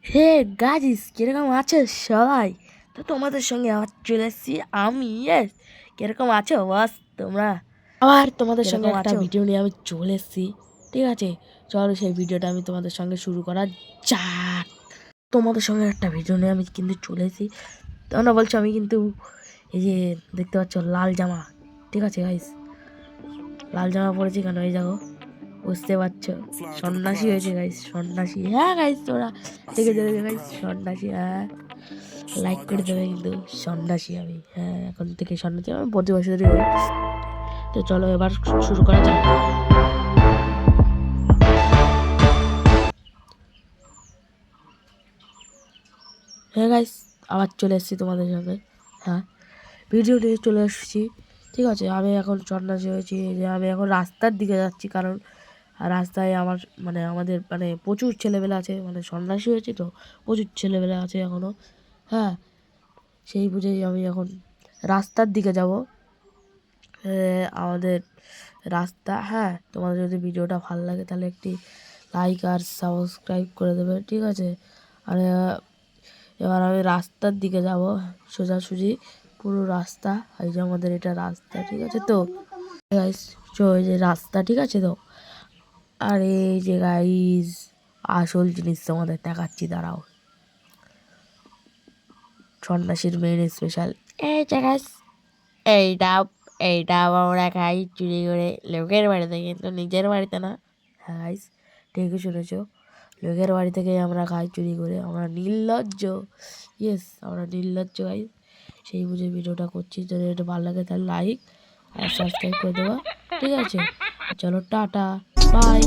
Hey guys, কিরকম আছো সবাই? তো তোমাদের সঙ্গে আবার চলে এসেছি আমি। কিরকম আছো বস তোমরা? আবার তোমাদের সঙ্গে কিরকম একটা আছো? ভিডিও নিয়ে আমি চলে এসেছি। ঠিক আছে, চলো সেই ভিডিওটা আমি তোমাদের সঙ্গে শুরু করা যাক। তোমাদের সঙ্গে একটা ভিডিও নিয়ে আমি কিন্তু চলে এসেছি। তোমরা বলছো আমি কিন্তু এই যে দেখতে পাচ্ছ লাল জামা, ঠিক আছে গাইস, লাল জামা পরেছি কেন এই দেখো, বুঝতে পারছো সন্ন্যাসী হয়েছে গাইস, সন্ন্যাসী। হ্যাঁ গাইস, তোমরা দেখে দেবে গাইস, সন্ন্যাসী। হ্যাঁ, লাইক করে দেবে কিন্তু, সন্ন্যাসী আমি। হ্যাঁ, এখন থেকে সন্ন্যাসী আমি প্রতি বছরই হই। তো চলো এবার শুরু করা যাক। হ্যাঁ গাইস, আবার চলে এসেছি তোমাদের সঙ্গে। হ্যাঁ, ভিডিও নিয়ে চলে এসেছি। ঠিক আছে, আমি এখন সন্ন্যাসী হয়েছি যে আমি এখন রাস্তার দিকে যাচ্ছি, কারণ রাস্তায় আমার আমাদের প্রচুর ছেলেবেলা আছে, সন্ন্যাসী হয়েছি তো প্রচুর ছেলেবেলা আছে এখনও। হ্যাঁ, সেই বুঝেই আমি এখন রাস্তার দিকে যাব। আমাদের রাস্তা। হ্যাঁ, তোমাদের যদি ভিডিওটা ভালো লাগে তাহলে একটি লাইক আর সাবস্ক্রাইব করে দেবে, ঠিক আছে? আর এবার আমি রাস্তার দিকে যাব, সোজাসুজি পুরো রাস্তা। এই যে আমাদের এটা রাস্তা, ঠিক আছে তো গাইস, এই যে রাস্তা, ঠিক আছে তো। আর এই যে গাইস, আসল জিনিস তোমাদের দেখাচ্ছি, দাঁড়াও। সন্ন্যাসীর মেন স্পেশাল এই যে গাইস, এইটা এইটা আমরা খাই চুরি করে লোকের বাড়িতে, কিন্তু নিজের বাড়িতে না। হ্যাঁ গাইস, ঠিকই শুনেছো, লোকের বাড়ি থেকে আমরা খাই চুরি করে। আমরা নির্লজ্জ, ইয়েস, আমরা নির্লজ্জ গাইস। সেই বুঝে ভিডিওটা করছি। যদি এটা ভালো লাগে তাহলে লাইক আর সাবস্ক্রাইব করে দেওয়া, ঠিক আছে? চলো টাটা, বাই।